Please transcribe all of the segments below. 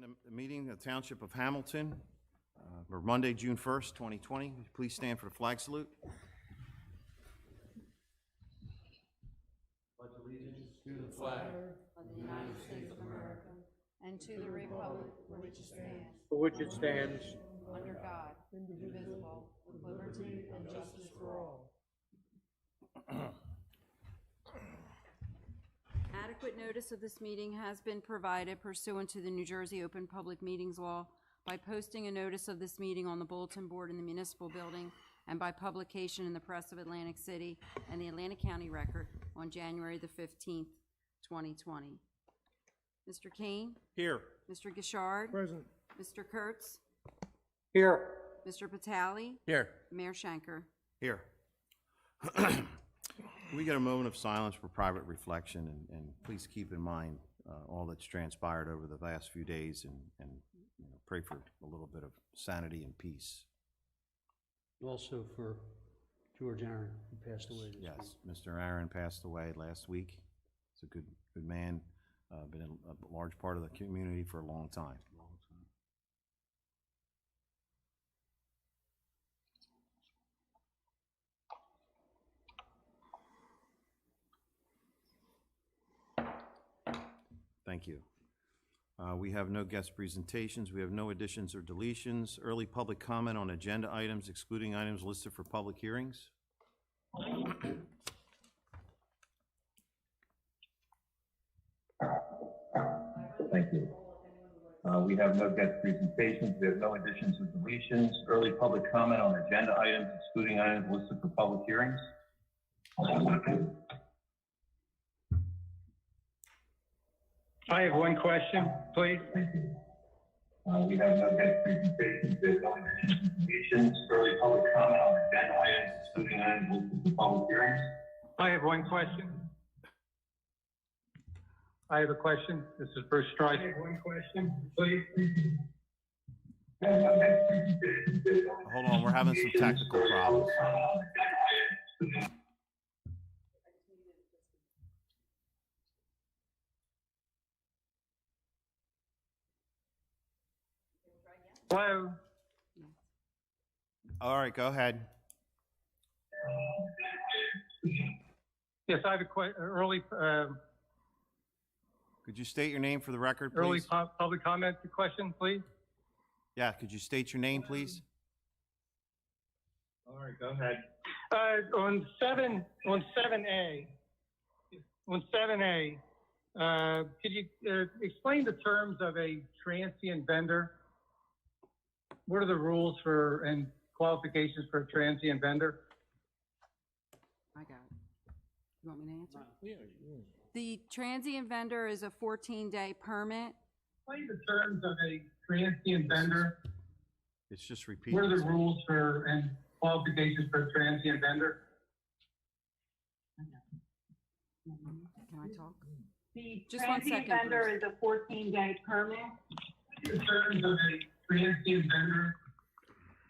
The meeting of the Township of Hamilton, for Monday, June 1st, 2020. Please stand for the flag salute. Pledge allegiance to the flag of the United States of America and to the republic for which it stands, under God, indivisible, with liberty and justice for all. Adequate notice of this meeting has been provided pursuant to the New Jersey Open Public Meetings Law by posting a notice of this meeting on the bulletin board in the municipal building and by publication in the Press of Atlantic City and the Atlantic County Record on January the 15th, 2020. Mr. Kane? Here. Mr. Gishard? Present. Mr. Kurtz? Here. Mr. Patali? Here. Mayor Schenker? Here. Can we get a moment of silence for private reflection, and please keep in mind all that's transpired over the last few days, and you know, pray for a little bit of sanity and peace. Also for George Aaron, who passed away this week. Yes, Mr. Aaron passed away last week. He's a good man, been a large part of the community for a long time. Thank you. We have no guest presentations. We have no additions or deletions. Early public comment on agenda items, excluding items listed for public hearings. Thank you. We have no guest presentations. We have no additions or deletions. Early public comment on agenda items, excluding items listed for public hearings. I have one question, please. We have no guest presentations. We have no additions or deletions. Early public comment on agenda items, excluding items listed for public hearings. I have one question. I have a question. This is Bruce Strike. I have one question, please. Hold on, we're having some technical problems. Hello? All right, go ahead. Yes, I have a early Could you state your name for the record, please? public comment question, please. Yeah, could you state your name, please? All right, go ahead. On 7A, could you explain the terms of a transient vendor? What are the rules for and qualifications for a transient vendor? I got it. You want me to answer? The transient vendor is a 14-day permit. Explain the terms of a transient vendor. It's just repeating. What are the rules for and qualifications for a transient vendor? Can I talk? The Just 1 transient second, vendor Bruce. is a 14-day permit. The terms of a transient vendor.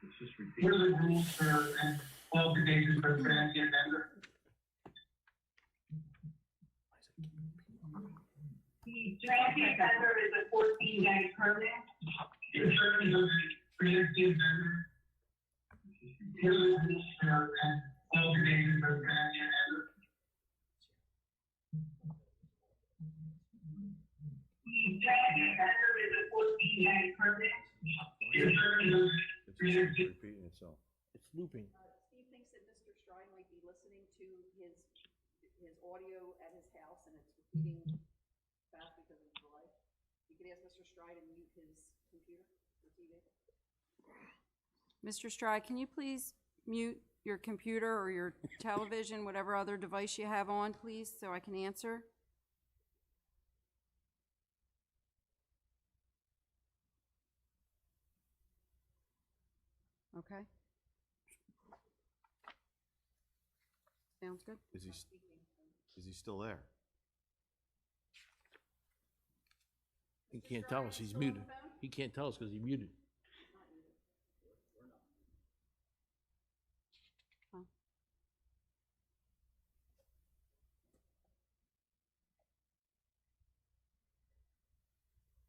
It's just What repeating. are the rules for and qualifications for a transient vendor? The transient vendor is a 14-day permit. The terms of a transient vendor. What are the rules for and qualifications for a transient vendor? The transient vendor is a 14-day permit. The terms of It's just repeating itself. It's looping. Steve thinks that Mr. Stride might be listening to his audio at his house, and it's repeating back because of the delay. You could ask Mr. Stride to mute his computer or TV. Mr. Stride, can you please mute your computer or your television, whatever other device you have on, please, so I can answer? Okay. Sounds good. Is he still there? He can't tell us, he's muted. He can't tell us because he's muted.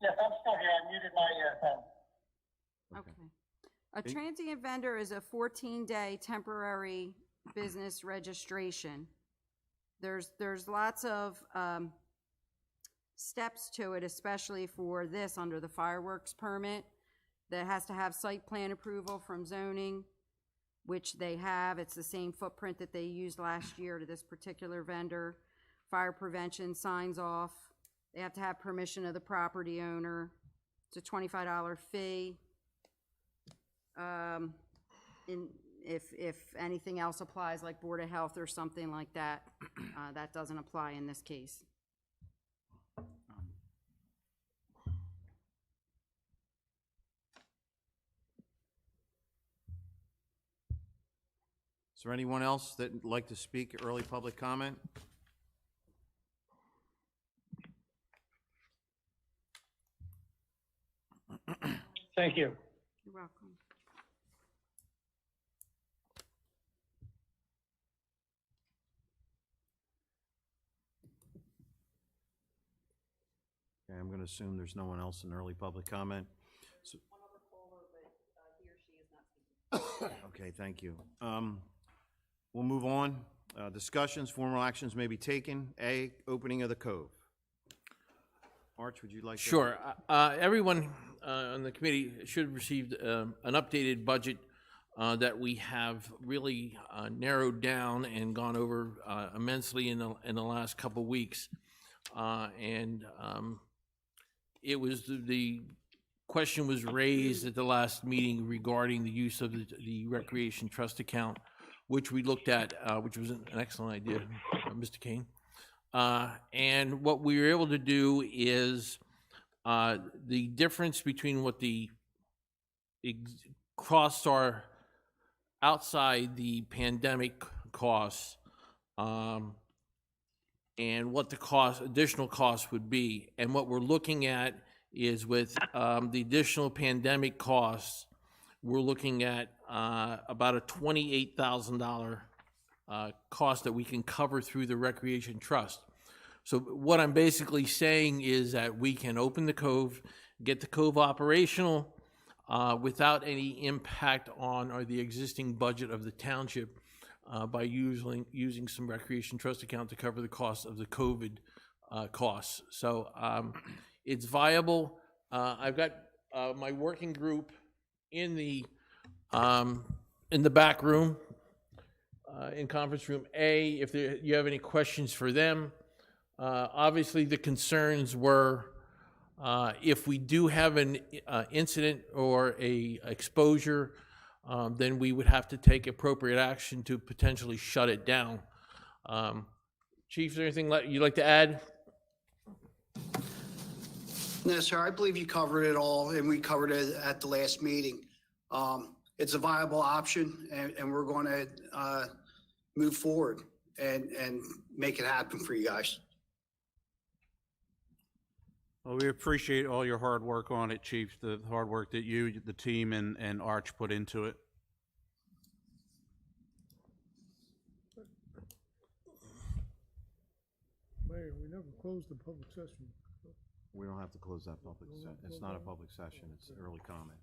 Yes, I'm still here. I muted my phone. Okay. A transient vendor is a 14-day temporary business registration. There's lots of steps to it, especially for this under the fireworks permit. That has to have site plan approval from zoning, which they have. It's the same footprint that they used last year to this particular vendor. Fire prevention signs off. They have to have permission of the property owner. It's a $25 fee. If anything else applies, like Board of Health or something like that, that doesn't apply in this case. Is there anyone else that would like to speak, early public comment? Thank you. You're welcome. Okay, I'm going to assume there's no one else in early public comment. So- Okay, thank you. We'll move on. Discussions, formal actions may be taken. A, opening of the Cove. Arch, would you like to? Sure. Everyone on the committee should have received an updated budget that we have really narrowed down and gone over immensely in the last couple weeks. It was the question was raised at the last meeting regarding the use of the Recreation Trust account, which we looked at, which was an excellent idea, Mr. Kane. And what we were able to do is the difference between what the costs are outside the pandemic costs and what the additional costs would be. And what we're looking at is with the additional pandemic costs, we're looking at about a $28,000 cost that we can cover through the Recreation Trust. So what I'm basically saying is that we can open the Cove, get the Cove operational without any impact on the existing budget of the township by using some Recreation Trust account to cover the cost of the COVID costs. So it's viable. I've got my working group in the back room, in conference room A, if you have any questions for them. Obviously, the concerns were if we do have an incident or a exposure, then we would have to take appropriate action to potentially shut it down. Chief, is there anything you'd like to add? No, sir, I believe you covered it all, and we covered it at the last meeting. It's a viable option, and we're going to move forward and make it happen for you guys. Well, we appreciate all your hard work on it, Chief, the hard work that you, the team, and Arch put into it. Mayor, we never closed the public session. We don't have to close that public session. It's not a public session, it's early comment.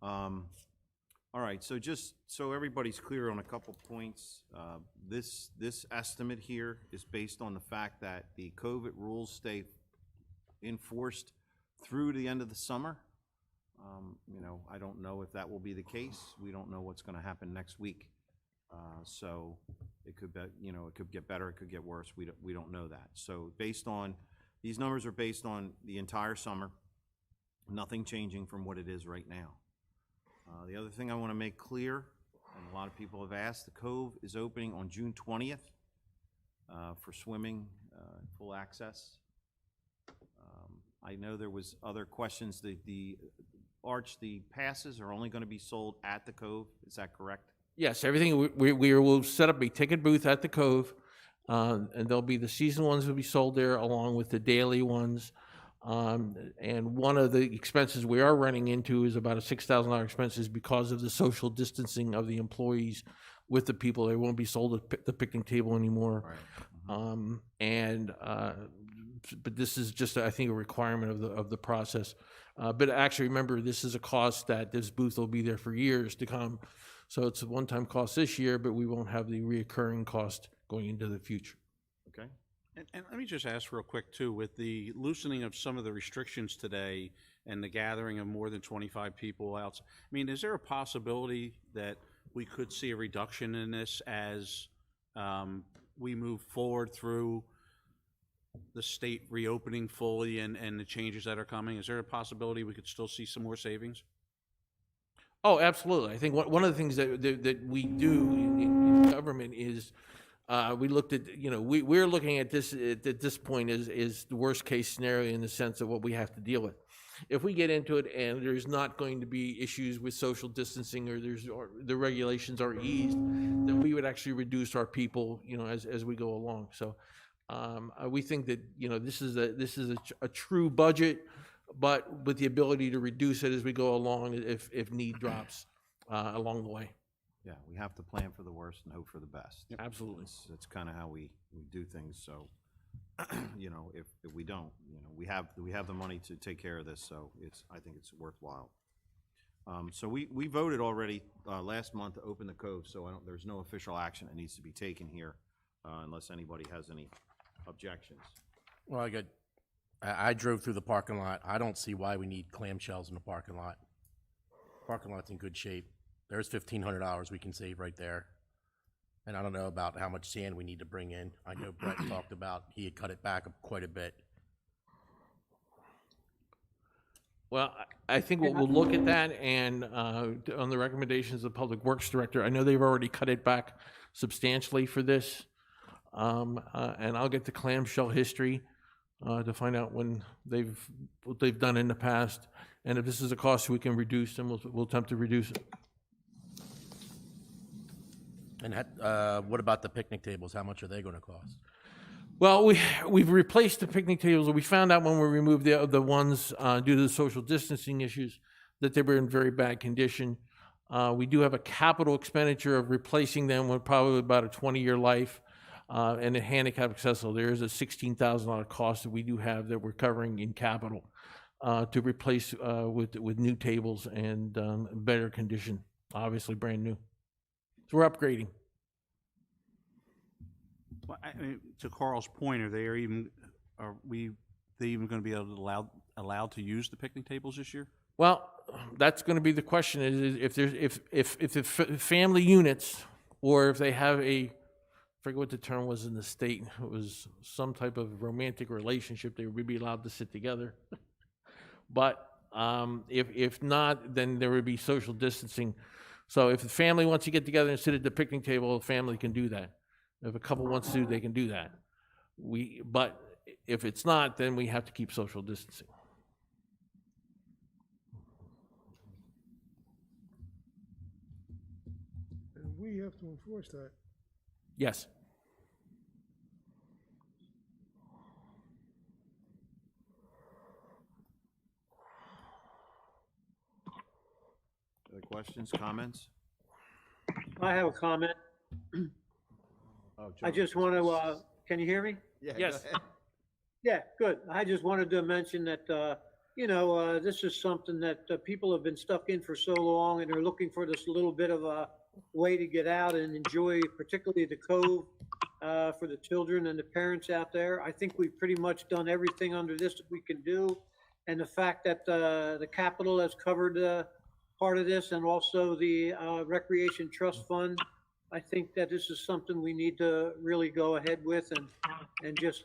All right, so just so everybody's clear on a couple points, this estimate here is based on the fact that the COVID rules stay enforced through the end of the summer. You know, I don't know if that will be the case. We don't know what's going to happen next week. So it could be, you know, it could get better, it could get worse. We don't know that. So based on, these numbers are based on the entire summer, nothing changing from what it is right now. The other thing I want to make clear, and a lot of people have asked, the Cove is opening on June 20th for swimming, full access. I know there was other questions. The Arch, the passes are only going to be sold at the Cove. Is that correct? Yes, everything, we will set up a ticket booth at the Cove, and there'll be the season ones will be sold there along with the daily ones. And one of the expenses we are running into is about a $6,000 expenses because of the social distancing of the employees with the people. They won't be sold at the picnic table anymore. Right. but this is just, I think, a requirement of the process. But actually, remember, this is a cost that this booth will be there for years to come. So it's a one-time cost this year, but we won't have the reoccurring cost going into the future. Okay? And let me just ask real quick too, with the loosening of some of the restrictions today and the gathering of more than 25 people out, I mean, is there a possibility that we could see a reduction in this as we move forward through the state reopening fully and the changes that are coming? Is there a possibility we could still see some more savings? Oh, absolutely. I think one of the things that we do in government is we looked at, we're looking at this at this point is the worst case scenario in the sense of what we have to deal with. If we get into it and there's not going to be issues with social distancing or the regulations are eased, then we would actually reduce our people, as we go along. So we think that, this is a true budget, but with the ability to reduce it as we go along if need drops along the way. Yeah, we have to plan for the worst and hope for the best. Absolutely. That's kind of how we do things, so, if we don't, we have the money to take care of this, so I think it's worthwhile. So we voted already last month to open the Cove, so there's no official action that needs to be taken here unless anybody has any objections. Well, I drove through the parking lot. I don't see why we need clamshells in the parking lot. Parking lot's in good shape. There's $1,500 we can save right there. And I don't know about how much sand we need to bring in. I know Brett talked about he had cut it back quite a bit. Well, I think we'll look at that, and on the recommendations of the Public Works Director, I know they've already cut it back substantially for this. And I'll get the clamshell history to find out what they've done in the past. And if this is a cost we can reduce, then we'll attempt to reduce it. And what about the picnic tables? How much are they going to cost? Well, we've replaced the picnic tables. We found out when we removed the ones due to the social distancing issues that they were in very bad condition. We do have a capital expenditure of replacing them with probably about a 20-year life. And a handicap accessible, there is a $16,000 cost that we do have that we're covering in capital to replace with new tables and better condition, obviously brand new. So we're upgrading. Well, to Carl's point, are they even going to be allowed to use the picnic tables this year? Well, that's going to be the question: is if the family units, or if they have I forget what the term was in the state. It was some type of romantic relationship. They would be allowed to sit together. But if not, then there would be social distancing. So if the family wants to get together and sit at the picnic table, the family can do that. If a couple wants to, they can do that. But if it's not, then we have to keep social distancing. And we have to enforce that. Yes. Other questions, comments? I have a comment. Oh, I John. just want to, can you hear me? Yeah, go Yes. ahead. Yeah, good. I just wanted to mention that, this is something that people have been stuck in for so long, and they're looking for this little bit of a way to get out and enjoy, particularly the Cove, for the children and the parents out there. I think we've pretty much done everything under this that we can do. And the fact that the Capitol has covered part of this, and also the Recreation Trust Fund, I think that this is something we need to really go ahead with and just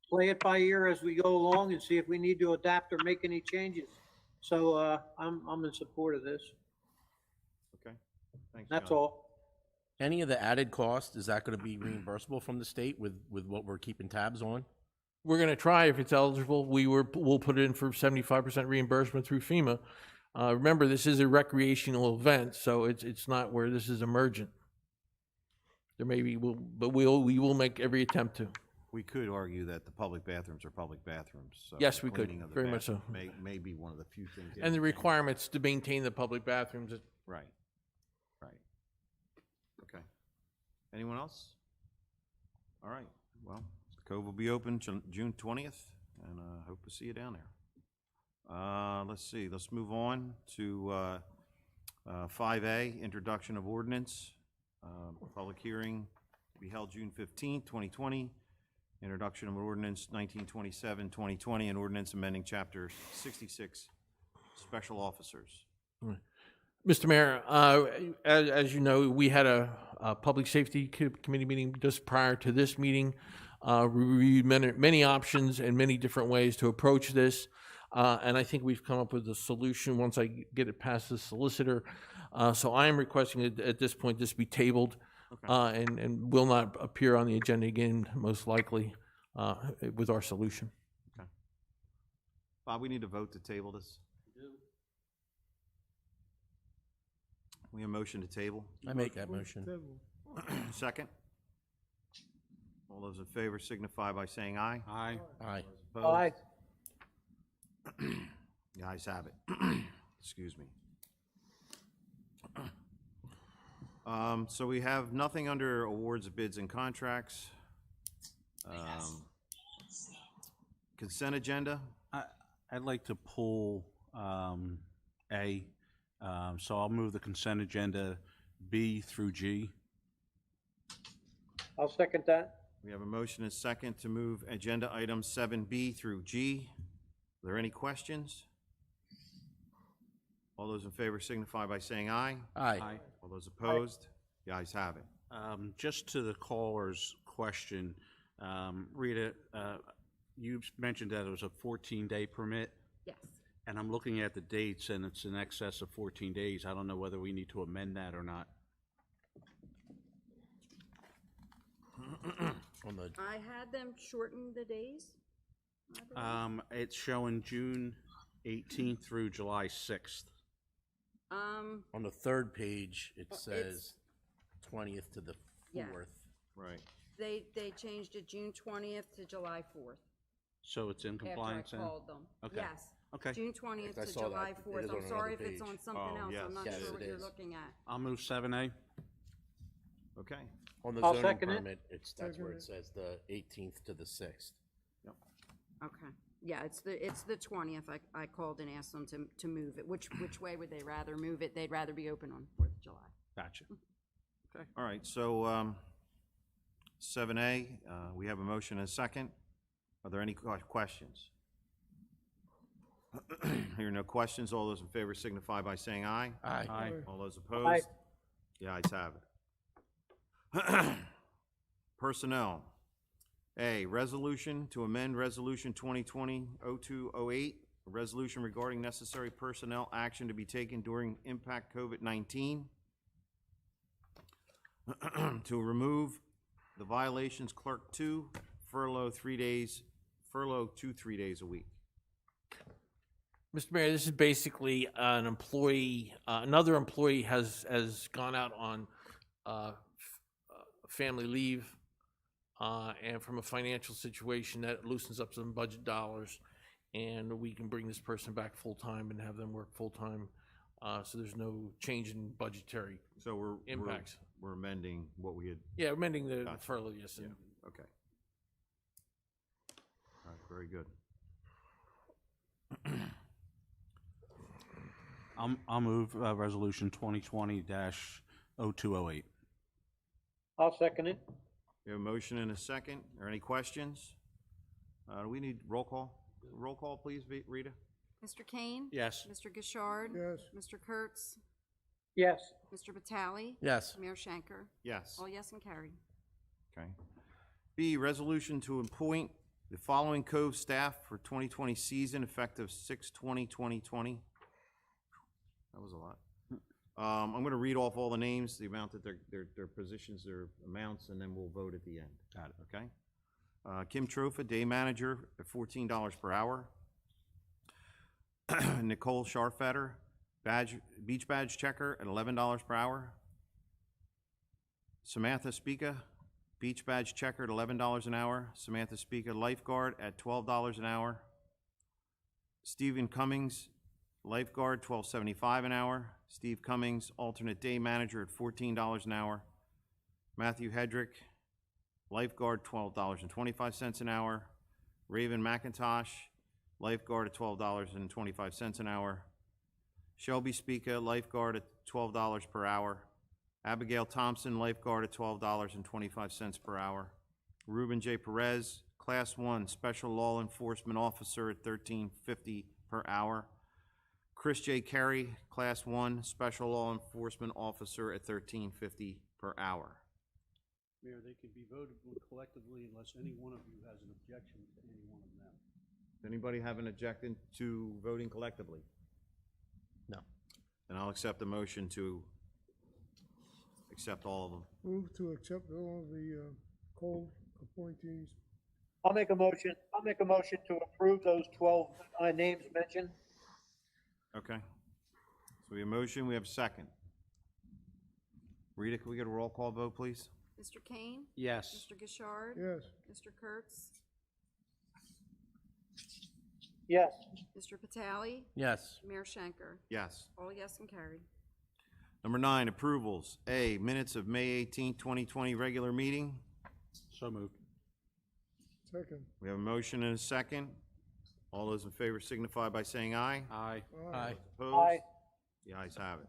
play it by ear as we go along and see if we need to adapt or make any changes. So I'm in support of this. Okay, thanks, That's John. all. Any of the added cost, is that going to be reimbursable from the state with what we're keeping tabs on? We're going to try, if it's eligible, we'll put it in for 75% reimbursement through FEMA. Remember, this is a recreational event, so it's not where this is emergent. There may be, but we will make every attempt to. We could argue that the public bathrooms are public bathrooms. So Yes, we could. cleaning of the Very much so. bathroom may be one of the few things. And the requirements to maintain the public bathrooms. Right, right. Okay. Anyone else? All right, well, the Cove will be open June 20th. and hope to see you down there. Let's see, let's move on to 5A, introduction of ordinance. Public hearing to be held June 15th, 2020. Introduction of ordinance 1927-2020, and ordinance amending Chapter 66, Special Officers. Mr. Mayor, as you know, we had a Public Safety Committee meeting just prior to this meeting. We reviewed many options and many different ways to approach this, and I think we've come up with a solution once I get it past the solicitor. So I am requesting it at this point this be tabled, Okay. and will not appear on the agenda again, most likely, with our solution. Bob, we need to vote to table this. We have a motion to table. I make that motion. Second. All those in favor signify by saying aye. Aye. Aye. Opposed? Aye. The ayes have it. Excuse me. So we have nothing under awards, bids, and contracts. Consent agenda. I'd like to pull A, so I'll move the consent agenda B through G. I'll second that. We have a motion and second to move agenda items 7B through G. Are there any questions? All those in favor signify by saying aye. Aye. All those opposed? The ayes have it. Just to the caller's question, Rita, you mentioned that it was a 14-day permit, Yes. and I'm looking at the dates, and it's in excess of 14 days. I don't know whether we need to amend that or not. On the, I had them shorten the days. I believe. It's showing June 18th through July 6th. on the third page, it It's- says 20th to the Yeah. 4th. Right. They changed it June 20th to July 4th. So it's in After I compliance then? called them. Okay. Yes. Okay. June 20th I to saw that. July It 4th. is on I'm sorry if another it's on page. something Oh, else. yes. I'm not Yes, sure it what you're is. looking at. I'll move 7A. Okay. On the I'll zoning second it. permit, that's where it says the 18th to the 6th. Okay. Yeah, it's the 20th. I called and asked them to move it. Which way would they rather move it? They'd rather be open on 4th of July. Gotcha. All right, so 7A, we have a motion and a second. Are there any questions? Hearing no questions, all those in favor signify by saying aye. Aye. Aye. All those opposed? The ayes have it. Personnel. A, resolution to amend Resolution 2020-0208, a resolution regarding necessary personnel action to be taken during impact COVID-19 to remove the violations clerk 2, furlough 3 days, furlough 2 3 days a week. Mr. Mayor, this is basically an employee, another employee has gone out on family leave, and from a financial situation that loosens up some budget dollars, and we can bring this person back full-time and have them work full-time, so there's no change in budgetary. So we're Impacts. We're amending what we had. Yeah, amending the Gotcha. furlough, yes. Yeah. Okay. All right, very good. I'll move Resolution 2020-0208. I'll second it. We have a motion and a second. Are any questions? Do we need roll call? Roll call, please, Rita? Mr. Kane? Yes. Mr. Gishard? Yes. Mr. Kurtz? Yes. Mr. Batali? Yes. Mayor Shanker? Yes. All yes and carried. Okay. B, resolution to appoint the following Cove staff for 2020 season effective 6/20/2020. That was a lot. I'm going to read off all the names, the amount that their positions, their amounts, and then we'll vote at the end. Got it. Okay? Kim Trofa, day manager at $14 per hour. Nicole Scharfetter, beach badge checker at $11 per hour. Samantha Spica, beach badge checker at $11 an hour. Samantha Spica, lifeguard at $12 an hour. Stephen Cummings, lifeguard, $12.75 an hour. Steve Cummings, alternate day manager at $14 an hour. Matthew Hedrick, lifeguard, $12.25 an hour. Raven McIntosh, lifeguard at $12.25 an hour. Shelby Spica, lifeguard at $12 per hour. Abigail Thompson, lifeguard at $12.25 per hour. Ruben J. Perez, Class 1 Special Law Enforcement Officer at $13.50 per hour. Chris J. Carey, Class 1 Special Law Enforcement Officer at $13.50 per hour. Mayor, they can be voted collectively unless any one of you has an objection to any one of them. Does anybody have an objection to voting collectively? No. Then I'll accept the motion to accept all of them. Move to accept all the cold appointees. I'll make a motion to approve those 12 names mentioned. Okay. So we have a motion, we have a second. Rita, can we get a roll call vote, please? Mr. Kane? Yes. Mr. Gishard? Yes. Mr. Kurtz? Yes. Mr. Vitale? Yes. Mayor Schenker? Yes. All yes and carried. Number 9, approvals. A, minutes of May 18th, 2020 regular meeting. So moved. Second. We have a motion and a second. All those in favor signify by saying aye. Aye. Aye. Opposed? Aye. The ayes have it.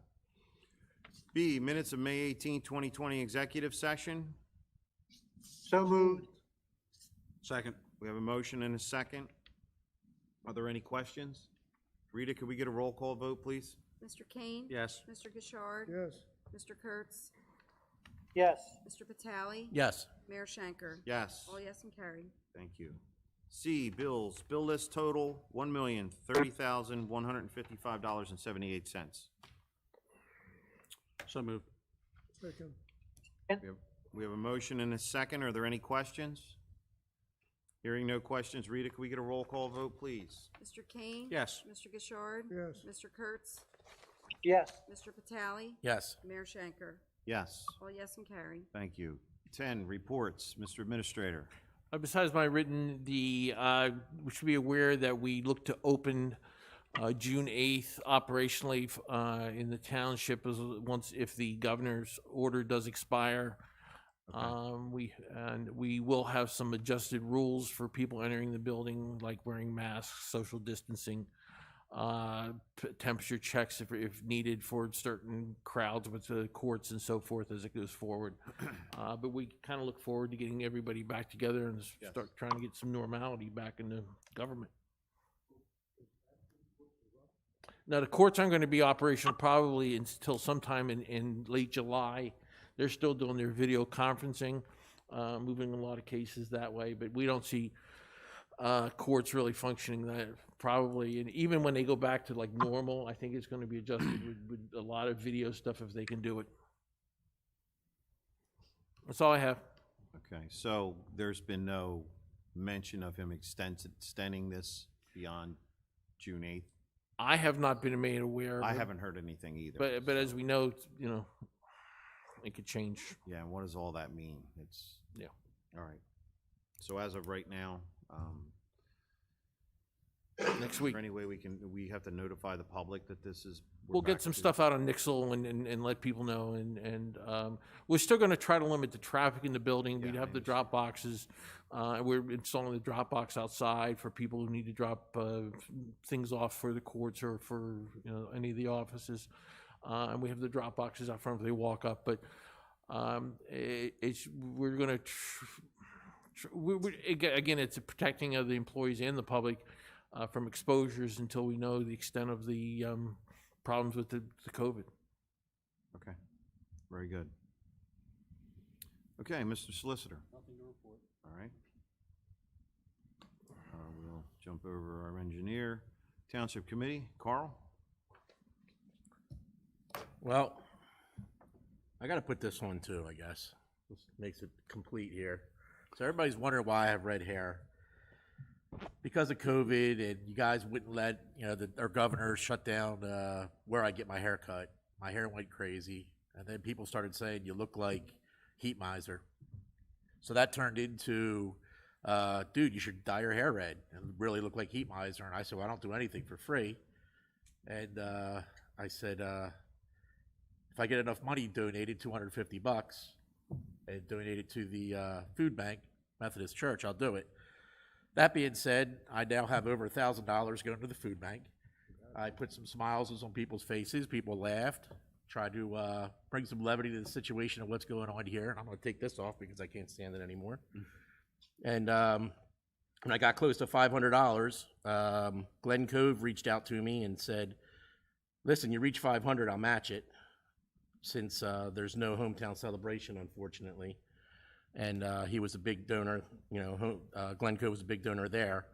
B, minutes of May 18th, 2020 executive session. So moved. Second. We have a motion and a second. Are there any questions? Rita, could we get a roll call vote, please? Mr. Kane? Yes. Mr. Gishard? Yes. Mr. Kurtz? Yes. Mr. Vitale? Yes. Mayor Schenker? Yes. All yes and carried. Thank you. C, bills. Bill list total, $1,030,155.78. So moved. Second. We have a motion and a second. Are there any questions? Hearing no questions, Rita, can we get a roll call vote, please? Mr. Kane? Yes. Mr. Gishard? Yes. Mr. Kurtz? Yes. Mr. Vitale? Yes. Mayor Schenker? Yes. All yes and carried. Thank you. 10, reports. Mr. Administrator. Besides my written, we should be aware that we look to open June 8th operationally in the township if the governor's order does expire. We will have some adjusted rules for people entering the building, like wearing masks, social distancing, temperature checks if needed for certain crowds with the courts and so forth as it goes forward. But we kind of look forward to getting everybody back together and start trying to get some normality back in the government. Now, the courts aren't going to be operational probably until sometime in late July. They're still doing their video conferencing, moving a lot of cases that way, but we don't see courts really functioning that probably. And even when they go back to like normal, I think it's going to be adjusted with a lot of video stuff if they can do it. That's all I have. Okay, so there's been no mention of him extending this beyond June 8th? I have not been made aware of I it, haven't heard anything either. but as we know, it could change. Yeah, and what does all that mean? It's, Yeah. all right. So as of right now, Next is week. there any way we have to notify the public that this is? we're We'll back get some to- stuff out on Nixle and let people know, and we're still gonna try to limit the traffic in the building. We'd Yeah, have I the drop boxes. We're installing the drop box outside for people who need to drop things off for the courts or for, any of the offices. And we have the drop boxes out front if they walk up, but we're gonna, again, it's a protecting of the employees and the public from exposures until we know the extent of the problems with the COVID. Okay, very good. Okay, Mr. Solicitor. Nothing to report. All right. We'll jump over our engineer. Township Committee, Carl? Well, I got to put this one too, I guess. This makes it complete here. So everybody's wondering why I have red hair. Because of COVID, and you guys wouldn't let, our governor shut down where I get my hair cut. My hair went crazy. And then people started saying, you look like Heat Miser. So that turned into, dude, you should dye your hair red and really look like Heat Miser. And I said, well, I don't do anything for free. And I said, if I get enough money donated, $250, and donate it to the food bank, Methodist Church, I'll do it. That being said, I now have over $1,000 going to the food bank. I put some smiles on people's faces. People laughed. Tried to bring some levity to the situation of what's going on here. And I'm going to take this off because I can't stand it anymore. And when I got close to $500, Glen Cove reached out to me and said, "Listen, you reach 500, I'll match it." Since there's no hometown celebration, unfortunately. And he was a big donor, Glen Cove was a big donor there.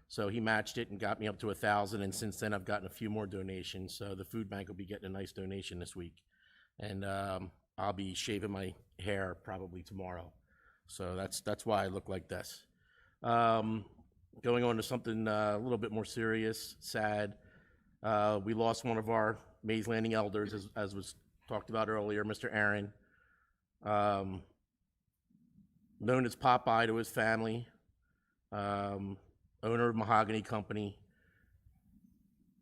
So he matched it and got me up to 1,000, and since then I've gotten a few more donations. So the food bank will be getting a nice donation this week. And I'll be shaving my hair probably tomorrow. So that's why I look like this. Going on to something a little bit more serious, sad. We lost one of our Mays Landing elders, as was talked about earlier, Mr. Aaron. Known as Popeye to his family. Owner of Mahogany Company.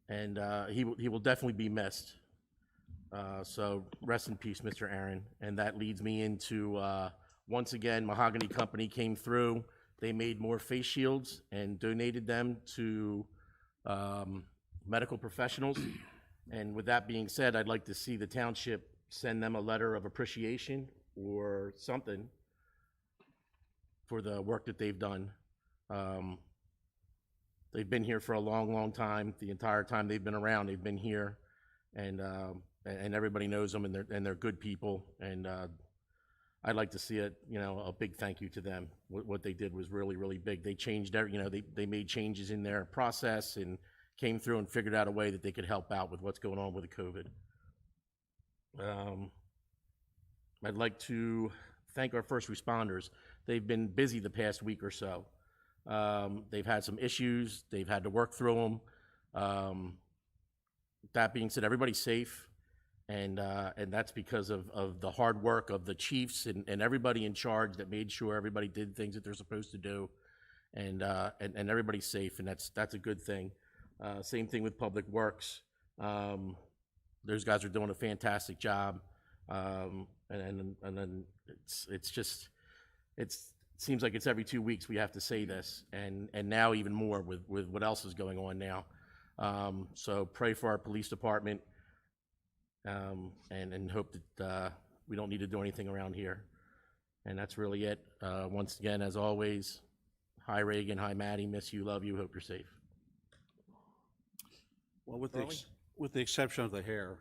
And he will definitely be missed. So rest in peace, Mr. Aaron. And that leads me into, once again, Mahogany Company came through. They made more face shields and donated them to medical professionals. And with that being said, I'd like to see the township send them a letter of appreciation or something for the work that they've done. They've been here for a long, long time. The entire time they've been around, they've been here, and everybody knows them, and they're good people. And I'd like to see a big thank you to them. What they did was really, really big. They changed, they made changes in their process and came through and figured out a way that they could help out with what's going on with the COVID. I'd like to thank our first responders. They've been busy the past week or so. They've had some issues. They've had to work through them. That being said, everybody's safe, and that's because of the hard work of the chiefs and everybody in charge that made sure everybody did things that they're supposed to do, and everybody's safe, and that's a good thing. Same thing with Public Works. Those guys are doing a fantastic job, and then it seems like it's every 2 weeks we have to say this, and now even more with what else is going on now. So pray for our police department, and hope that we don't need to do anything around here. And that's really it. Once again, as always, hi Reagan, hi Maddie, miss you, love you, hope you're safe. Well, with the exception of the hair,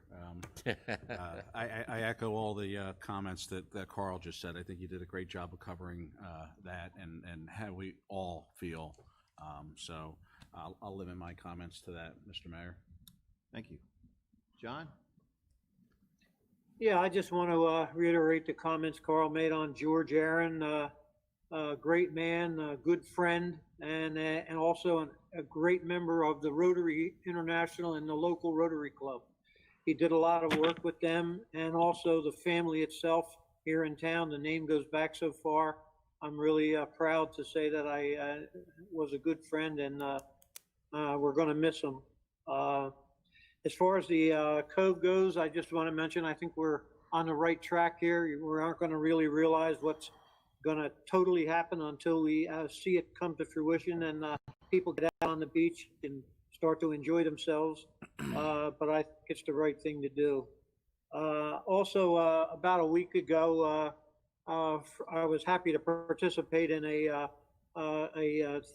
I echo all the comments that Carl just said. I think you did a great job of covering that and how we all feel. So I'll limit my comments to that, Mr. Mayor. Thank you. John? Yeah, I just want to reiterate the comments Carl made on George Aaron. A great man, a good friend, and also a great member of the Rotary International and the local Rotary Club. He did a lot of work with them, and also the family itself here in town. The name goes back so far. I'm really proud to say that I was a good friend, and we're going to miss him. As far as the code goes, I just want to mention, I think we're on the right track here. We aren't going to really realize what's going to totally happen until we see it come to fruition and people get out on the beach and start to enjoy themselves. But I think it's the right thing to do. Also, about a week ago, I was happy to participate in a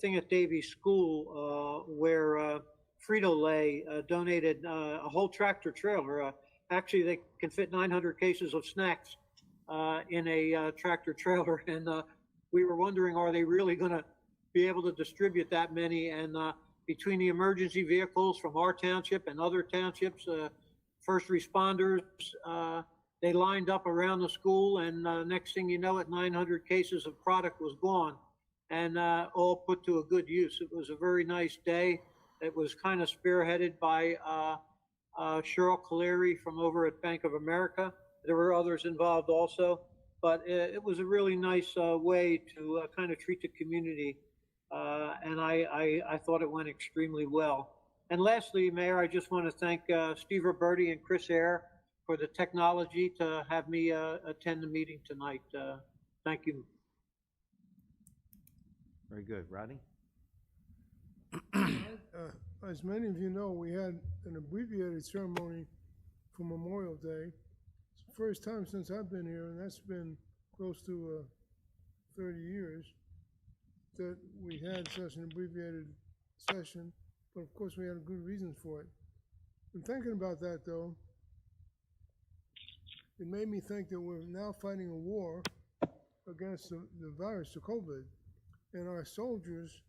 thing at Davies School where Frito-Lay donated a whole tractor trailer. Actually, they can fit 900 cases of snacks in a tractor trailer, and we were wondering, are they really going to be able to distribute that many? And between the emergency vehicles from our township and other townships, first responders, they lined up around the school, and next thing you know, 900 cases of product was gone, and all put to a good use. It was a very nice day. It was kind of spearheaded by Cheryl Caleri from over at Bank of America. There were others involved also, but it was a really nice way to kind of treat the community, and I thought it went extremely well. And lastly, Mayor, I just want to thank Steve Roberti and Chris Eyre for the technology to have me attend the meeting tonight. Thank you. Very good. Rodney? As many of you know, we had an abbreviated ceremony for Memorial Day. It's the first time since I've been here, and that's been close to 30 years, that we had such an abbreviated session. But of course, we had good reasons for it. In thinking about that, though, it made me think that we're now fighting a war against the virus, the COVID, and our soldiers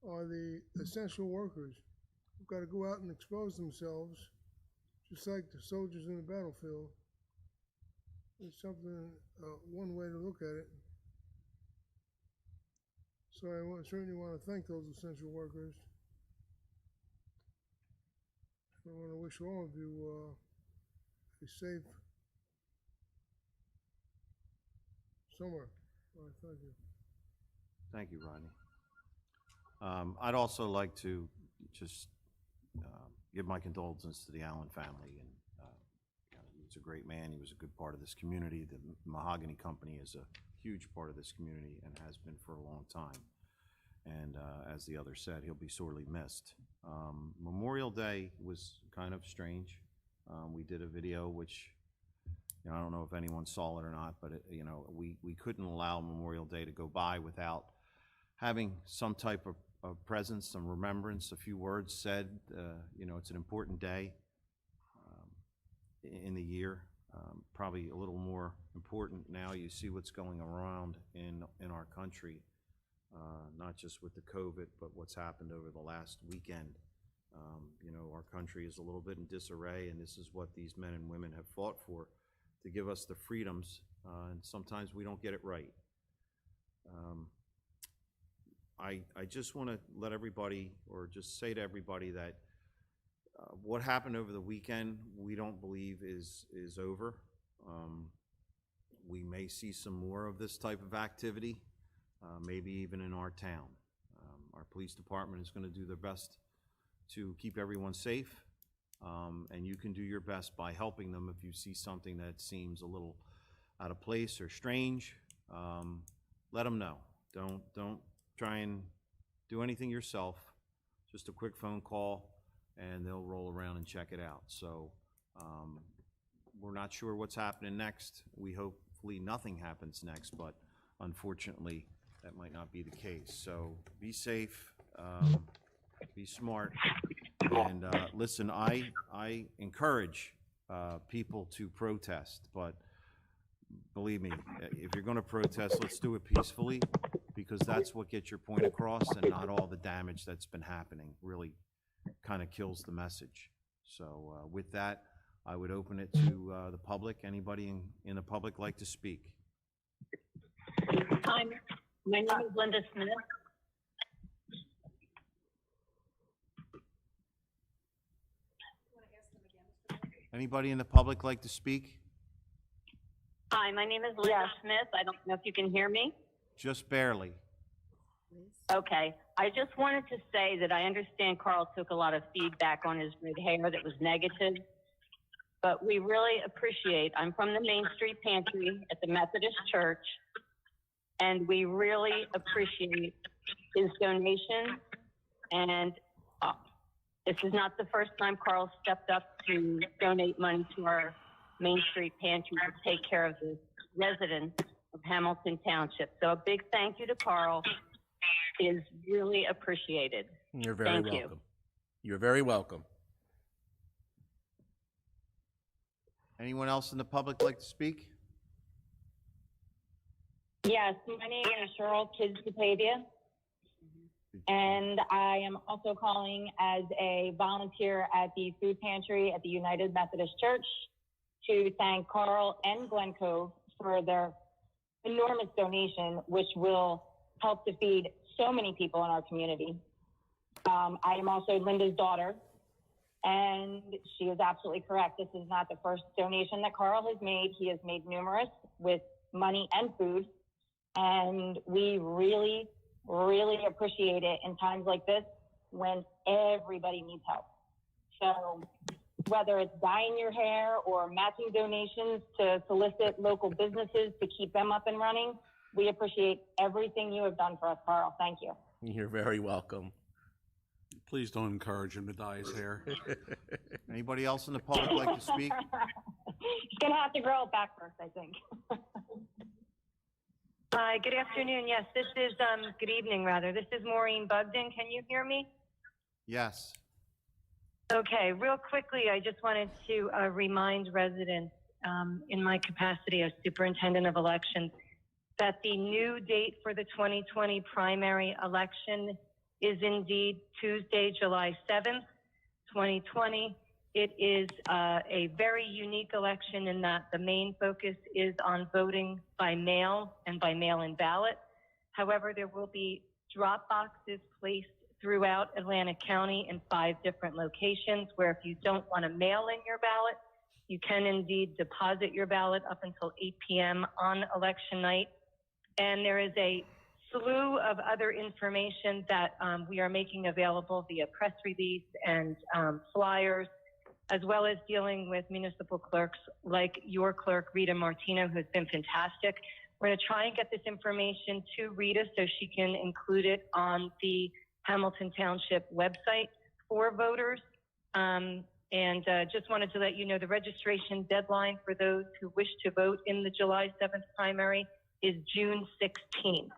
are the essential workers who've got to go out and expose themselves, just like the soldiers in the battlefield. It's something, one way to look at it. So I certainly want to thank those essential workers. I want to wish all of you a safe summer. Thank you. Thank you, Rodney. I'd also like to just give my condolences to the Allen family. And he was a great man. He was a good part of this community. The Mahogany Company is a huge part of this community and has been for a long time. And as the other said, he'll be sorely missed. Memorial Day was kind of strange. We did a video, which I don't know if anyone saw it or not, but we couldn't allow Memorial Day to go by without having some type of presence, some remembrance, a few words said. It's an important day in the year. Probably a little more important now. You see what's going around in our country, not just with the COVID, but what's happened over the last weekend. Our country is a little bit in disarray, and this is what these men and women have fought for, to give us the freedoms, and sometimes we don't get it right. I just want to let everybody, or just say to everybody, that what happened over the weekend, we don't believe is over. We may see some more of this type of activity, maybe even in our town. Our police department is going to do their best to keep everyone safe. And you can do your best by helping them if you see something that seems a little out of place or strange. Let them know. Don't try and do anything yourself. Just a quick phone call, and they'll roll around and check it out. So we're not sure what's happening next. We hopefully nothing happens next, but unfortunately that might not be the case. So be safe, be smart. And listen, I encourage people to protest, but believe me, if you're going to protest, let's do it peacefully, because that's what gets your point across, and not all the damage that's been happening. Really kind of kills the message. So with that, I would open it to the public. Anybody in the public like to speak? Hi, my name is Linda Smith. Anybody in the public like to speak? Hi, my name is Linda Smith. I don't know if you can hear me. Just barely. Okay. I just wanted to say that I understand Carl took a lot of feedback on his red hair that was negative, but we really appreciate, I'm from the Main Street Pantry at the Methodist Church, and we really appreciate his donation. And this is not the first time Carl stepped up to donate money to our Main Street Pantry to take care of the residents of Hamilton Township. So a big thank you to Carl is really appreciated. You're very welcome. You. You're very welcome. Anyone else in the public like to speak? Yes, my name is Cheryl Kids-Batavia, and I am also calling as a volunteer at the food pantry at the United Methodist Church to thank Carl and Glen Cove for their enormous donation, which will help to feed so many people in our community. I am also Linda's daughter, and she is absolutely correct. This is not the first donation that Carl has made. He has made numerous with money and food, and we really, really appreciate it in times like this when everybody needs help. So whether it's dyeing your hair or matching donations to solicit local businesses to keep them up and running, we appreciate everything you have done for us, Carl. Thank you. You're very welcome. Please don't encourage him to dye his hair. Anybody else in the public like to speak? He's gonna have to grow it back first, I think. Hi, good afternoon. Yes, this is, good evening, rather. This is Maureen Bugden. Can you hear me? Yes. Okay, real quickly, I just wanted to remind residents in my capacity as superintendent of elections that the new date for the 2020 primary election is indeed Tuesday, July 7th, 2020. It is a very unique election in that the main focus is on voting by mail and by mail-in ballot. However, there will be drop boxes placed throughout Atlantic County in 5 different locations where if you don't want to mail in your ballot, you can indeed deposit your ballot up until 8 p.m. on election night. And there is a slew of other information that we are making available via press release and flyers, as well as dealing with municipal clerks like your clerk, Rita Martino, who's been fantastic. We're going to try and get this information to Rita so she can include it on the Hamilton Township website for voters. Just wanted to let you know the registration deadline for those who wish to vote in the July 7th primary is June 16th.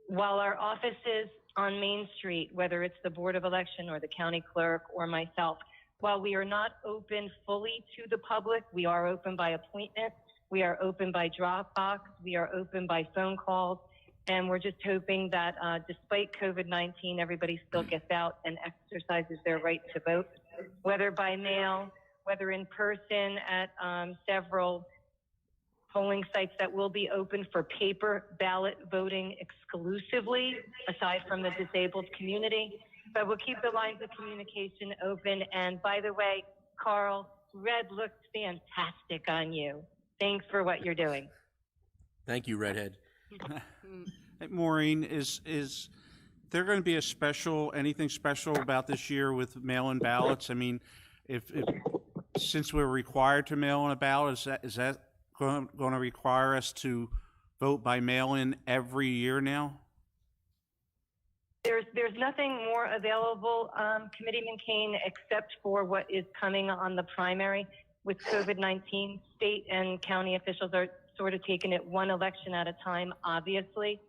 While our offices on Main Street, whether it's the Board of Election or the county clerk or myself, while we are not open fully to the public, we are open by appointment, we are open by Dropbox, we are open by phone calls, and we're just hoping that despite COVID-19, everybody still gets out and exercises their right to vote, whether by mail, whether in person at several polling sites that will be open for paper ballot voting exclusively, aside from the disabled community. But we'll keep the lines of communication open. And by the way, Carl, red looks fantastic on you. Thanks for what you're doing. Thank you, Redhead. Hey, Maureen, is there going to be anything special about this year with mail-in ballots? I mean, if since we're required to mail in a ballot, is that going to require us to vote by mail-in every year now? There's nothing more available, Committeeman Kane, except for what is coming on the primary with COVID-19. State and county officials are sort of taking it one election at a time, obviously.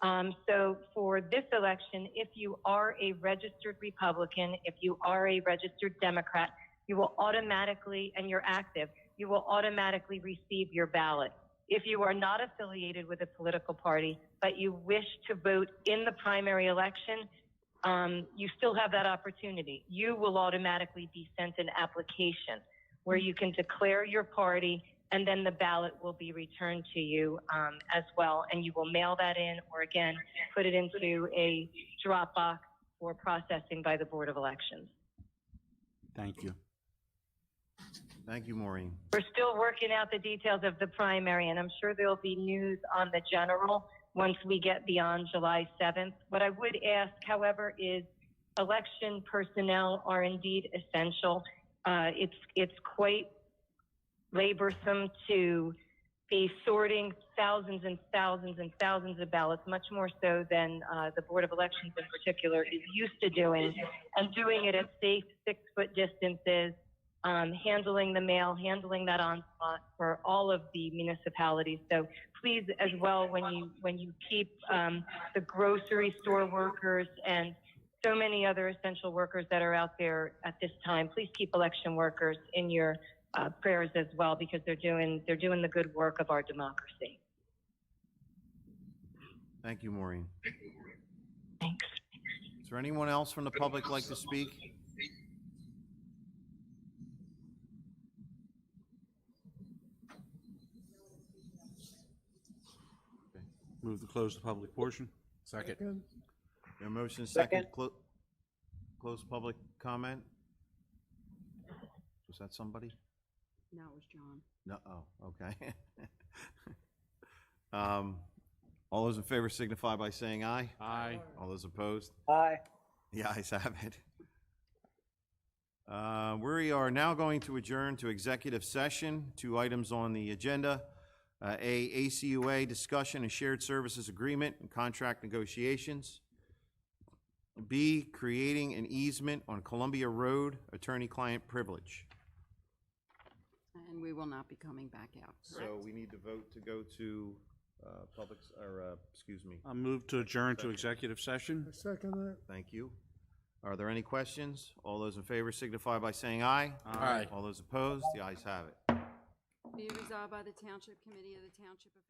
So for this election, if you are a registered Republican, if you are a registered Democrat, you will automatically, and you're active, you will automatically receive your ballot. If you are not affiliated with a political party, but you wish to vote in the primary election, you still have that opportunity. You will automatically be sent an application where you can declare your party, and then the ballot will be returned to you as well. And you will mail that in, or again, put it into a drop box for processing by the Board of Elections. Thank you. Thank you, Maureen. We're still working out the details of the primary, and I'm sure there'll be news on the general once we get beyond July 7th. What I would ask, however, is election personnel are indeed essential. It's quite laborsome to be sorting thousands and thousands and thousands of ballots, much more so than the Board of Elections in particular is used to doing, and doing it at safe 6-foot distances. Handling the mail, handling that on spot for all of the municipalities. So please, as well, when you keep the grocery store workers and so many other essential workers that are out there at this time, please keep election workers in your prayers as well, because they're doing the good work of our democracy. Thank you, Maureen. Thanks. Is there anyone else from the public like to speak? Move to close the public portion. Second. Your motion is second. Close public comment. Was that somebody? No, it was John. No. Oh, okay. All those in favor signify by saying aye. Aye. All those opposed? Aye. The ayes have it. We are now going to adjourn to executive session. 2 items on the agenda. ACUA discussion and shared services agreement and contract negotiations. B, creating an easement on Columbia Road, attorney-client privilege. And we will not be coming back out, So correct? we need to vote to go to excuse me. I'll move to adjourn to executive session. I second that. Thank you. Are there any questions? All those in favor signify by saying aye. Aye. All those opposed, the ayes have it. Be it resolved by the Township Committee of the Township of